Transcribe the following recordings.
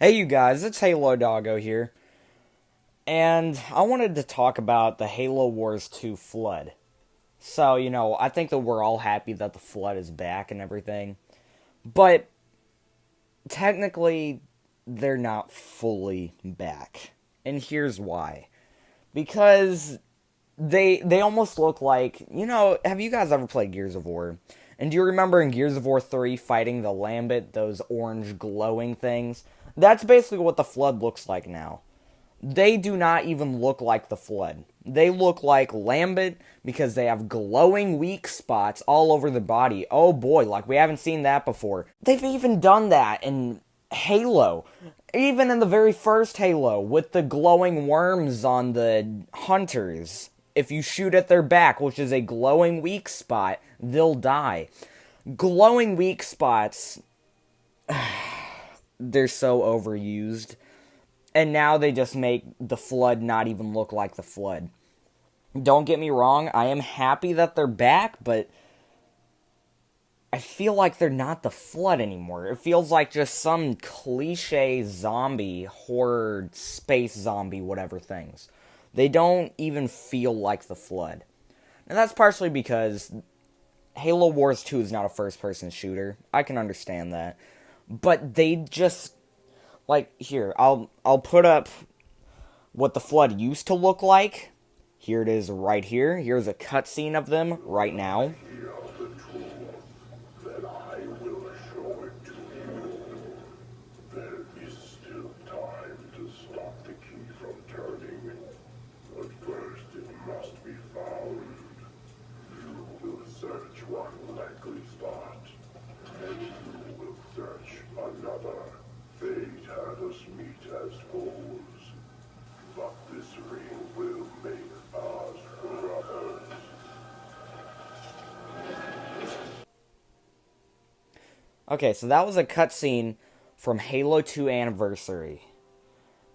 Hey you guys, it's Halo Doggo here, and I wanted to talk about the Halo Wars 2 Flood. So, I think that we're all happy that the Flood is back and everything, but technically, they're not fully back. And here's why. Because they almost look like, have you guys ever played Gears of War? And do you remember in Gears of War 3 fighting the Lambent, those orange glowing things? That's basically what the Flood looks like now. They do not even look like the Flood. They look like Lambent because they have glowing weak spots all over the body. Oh boy, like we haven't seen that before. They've even done that in Halo. Even in the very first Halo with the glowing worms on the hunters. If you shoot at their back, which is a glowing weak spot, they'll die. Glowing weak spots, they're so overused. And now they just make the Flood not even look like the Flood. Don't get me wrong, I am happy that they're back, but I feel like they're not the Flood anymore. It feels like just some cliche zombie, horror, space zombie, whatever things. They don't even feel like the Flood. And that's partially because Halo Wars 2 is not a first-person shooter. I can understand that. But they just... here, I'll put up what the Flood used to look like. Here it is right here. Here's a cutscene of them right now. Okay, so that was a cutscene from Halo 2 Anniversary.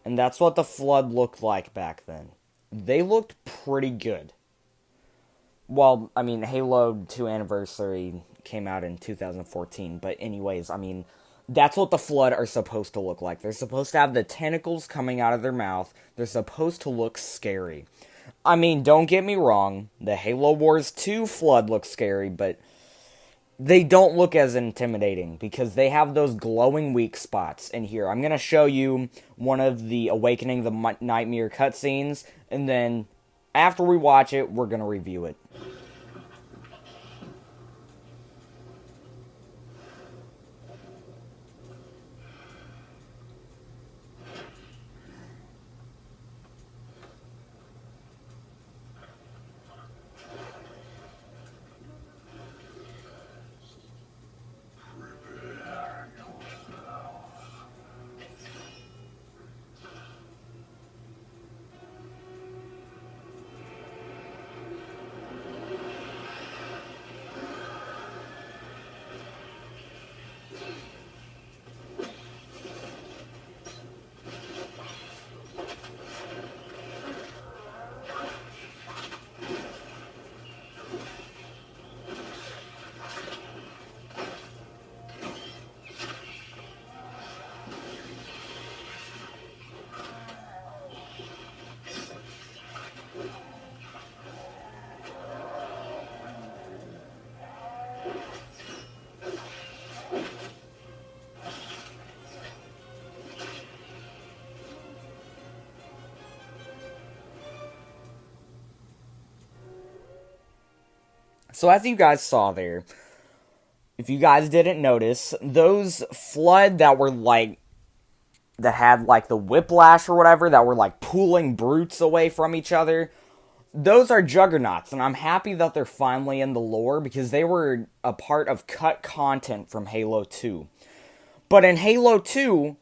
And that's what the Flood looked like back then. They looked pretty good. Well, Halo 2 Anniversary came out in 2014, but anyways, that's what the Flood are supposed to look like. They're supposed to have the tentacles coming out of their mouth. They're supposed to look scary. Don't get me wrong, the Halo Wars 2 Flood looks scary, but they don't look as intimidating because they have those glowing weak spots. And here, I'm going to show you one of the Awakening the Nightmare cutscenes, and then after we watch it, we're going to review it. So as you guys saw there, if you guys didn't notice, those Flood that were that had the whiplash or whatever, that were pulling brutes away from each other, those are Juggernauts, and I'm happy that they're finally in the lore because they were a part of cut content from Halo 2. But in Halo 2,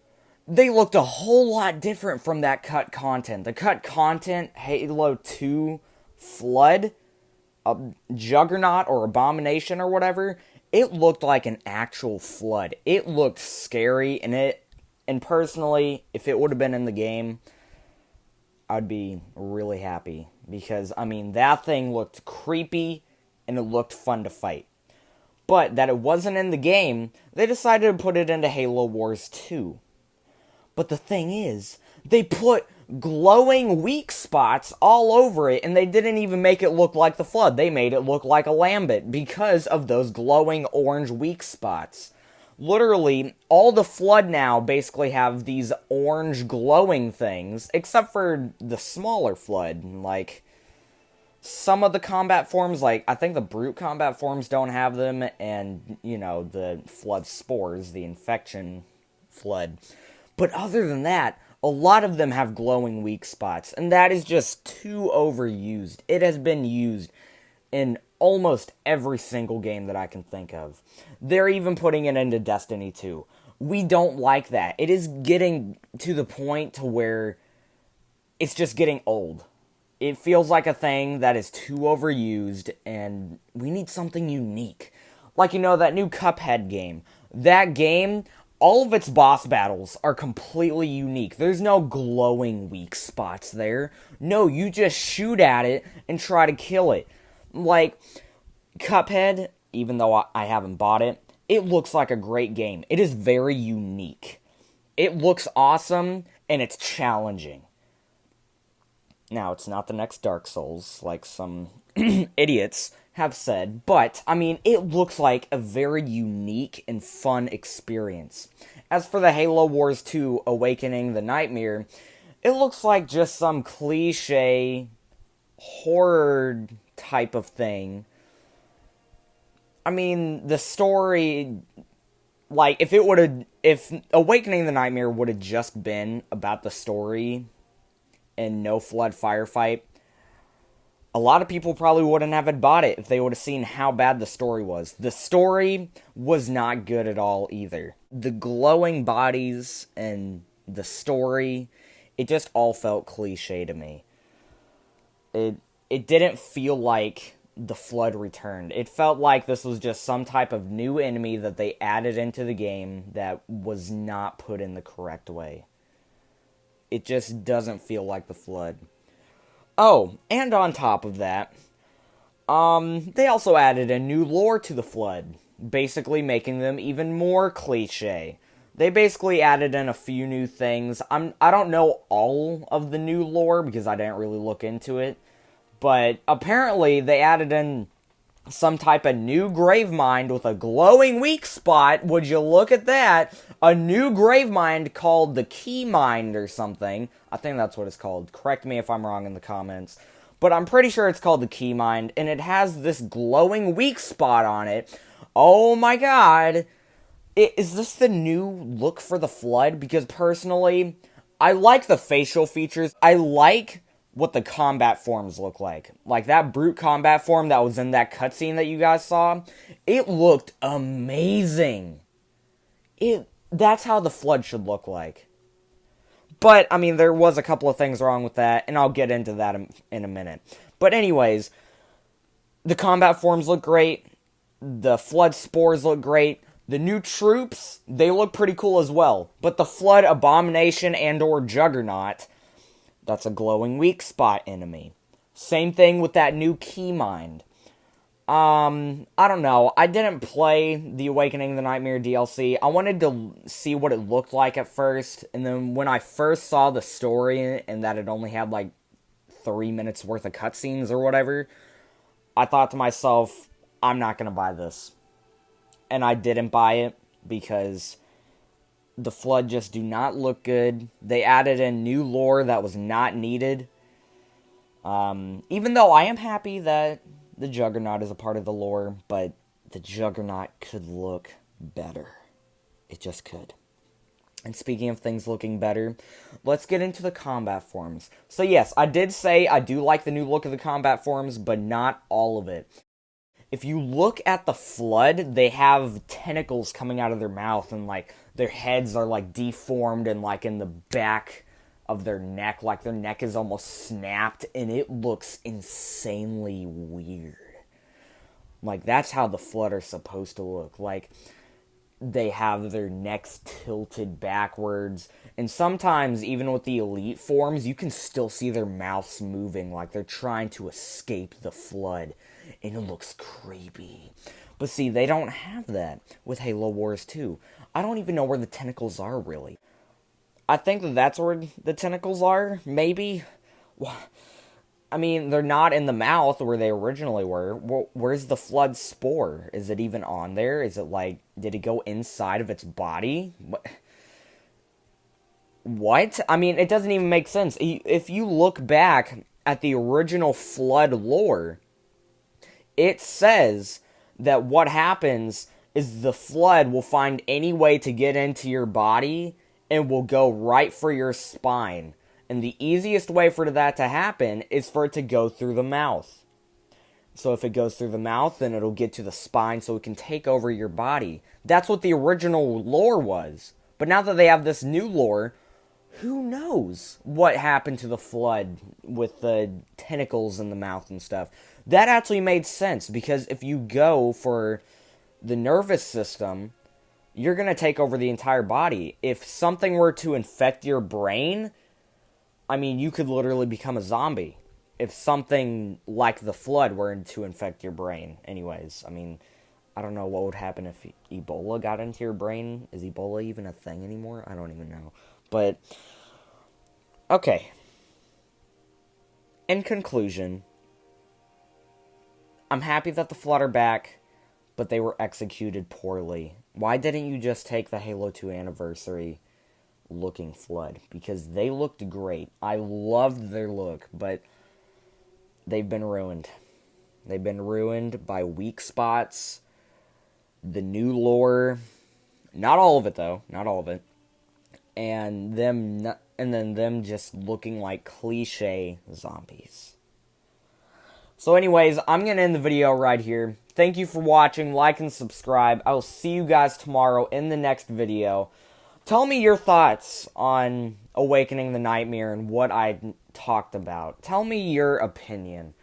they looked a whole lot different from that cut content. The cut content, Halo 2 Flood, a Juggernaut or Abomination or whatever, it looked like an actual Flood. It looked scary, and personally, if it would have been in the game, I'd be really happy. Because, that thing looked creepy, and it looked fun to fight. But that it wasn't in the game, they decided to put it into Halo Wars 2. But the thing is, they put glowing weak spots all over it, and they didn't even make it look like the Flood. They made it look like a Lambent because of those glowing orange weak spots. Literally, all the Flood now basically have these orange glowing things, except for the smaller Flood. Like, some of the combat forms, like, I think the Brute combat forms don't have them, and, you know, the Flood spores, the infection Flood. But other than that, a lot of them have glowing weak spots, and that is just too overused. It has been used in almost every single game that I can think of. They're even putting it into Destiny 2. We don't like that. It is getting to the point to where it's just getting old. It feels like a thing that is too overused, and we need something unique. Like, you know, that new Cuphead game. That game, all of its boss battles are completely unique. There's no glowing weak spots there. No, you just shoot at it and try to kill it. Like, Cuphead, even though I haven't bought it, it looks like a great game. It is very unique. It looks awesome, and it's challenging. Now, it's not the next Dark Souls, like some idiots have said, but, I mean, it looks like a very unique and fun experience. As for the Halo Wars 2 Awakening the Nightmare, it looks like just some cliche horror type of thing. I mean, the story, like, if Awakening the Nightmare would have just been about the story and no Flood firefight, a lot of people probably wouldn't have bought it if they would have seen how bad the story was. The story was not good at all either. The glowing bodies and the story, it just all felt cliche to me. It didn't feel like the Flood returned. It felt like this was just some type of new enemy that they added into the game that was not put in the correct way. It just doesn't feel like the Flood. Oh, and on top of that, they also added a new lore to the Flood, basically making them even more cliche. They basically added in a few new things. I don't know all of the new lore because I didn't really look into it, but apparently they added in some type of new Gravemind with a glowing weak spot. Would you look at that? A new Gravemind called the Keymind or something. I think that's what it's called. Correct me if I'm wrong in the comments. But I'm pretty sure it's called the Keymind, and it has this glowing weak spot on it. Oh my god. Is this the new look for the Flood? Because personally, I like the facial features. I like what the combat forms look like. Like that Brute combat form that was in that cutscene that you guys saw. It looked amazing. That's how the Flood should look like. But, I mean, there was a couple of things wrong with that, and I'll get into that in a minute. But anyways, the combat forms look great. The Flood spores look great. The new troops, they look pretty cool as well. But the Flood Abomination and or Juggernaut, that's a glowing weak spot enemy. Same thing with that new Keymind. I don't know. I didn't play the Awakening the Nightmare DLC. I wanted to see what it looked like at first. And then when I first saw the story and that it only had like 3 minutes worth of cutscenes or whatever, I thought to myself, I'm not going to buy this. And I didn't buy it because the Flood just do not look good. They added in new lore that was not needed. Even though I am happy that the Juggernaut is a part of the lore, but the Juggernaut could look better. It just could. And speaking of things looking better, let's get into the combat forms. So yes, I did say I do like the new look of the combat forms, but not all of it. If you look at the Flood, they have tentacles coming out of their mouth, and like their heads are like deformed and like in the back of their neck, like their neck is almost snapped, and it looks insanely weird. Like, that's how the Flood are supposed to look. Like, they have their necks tilted backwards, and sometimes, even with the elite forms, you can still see their mouths moving, like they're trying to escape the Flood, and it looks creepy. But see, they don't have that with Halo Wars 2. I don't even know where the tentacles are, really. I think that that's where the tentacles are, maybe. I mean, they're not in the mouth where they originally were. Where's the flood spore? Is it even on there? Is it like, did it go inside of its body? What? I mean, it doesn't even make sense. If you look back at the original flood lore, it says that what happens is the flood will find any way to get into your body and will go right for your spine. And the easiest way for that to happen is for it to go through the mouth. So if it goes through the mouth, then it'll get to the spine so it can take over your body. That's what the original lore was. But now that they have this new lore, who knows what happened to the flood with the tentacles in the mouth and stuff. That actually made sense, because if you go for the nervous system, you're going to take over the entire body. If something were to infect your brain, I mean, you could literally become a zombie. If something like the flood were to infect your brain. Anyways, I mean, I don't know what would happen if Ebola got into your brain. Is Ebola even a thing anymore? I don't even know. But, okay. In conclusion, I'm happy that the Flood are back, but they were executed poorly. Why didn't you just take the Halo 2 anniversary looking Flood? Because they looked great. I loved their look, but they've been ruined. They've been ruined by weak spots, the new lore, not all of it though, not all of it, and then them just looking like cliche zombies. So anyways, I'm going to end the video right here. Thank you for watching, like and subscribe. I will see you guys tomorrow in the next video. Tell me your thoughts on Awakening the Nightmare and what I talked about. Tell me your opinion.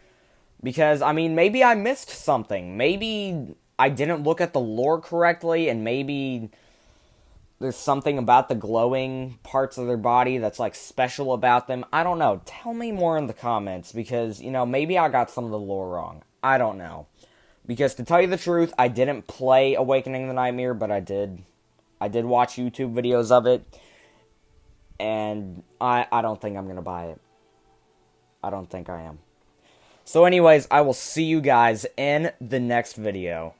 Because, I mean, maybe I missed something. Maybe I didn't look at the lore correctly, and maybe there's something about the glowing parts of their body that's, like, special about them. I don't know. Tell me more in the comments, because, you know, maybe I got some of the lore wrong. I don't know. Because, to tell you the truth, I didn't play Awakening the Nightmare, but I did watch YouTube videos of it, and I don't think I'm going to buy it. I don't think I am. So anyways, I will see you guys in the next video.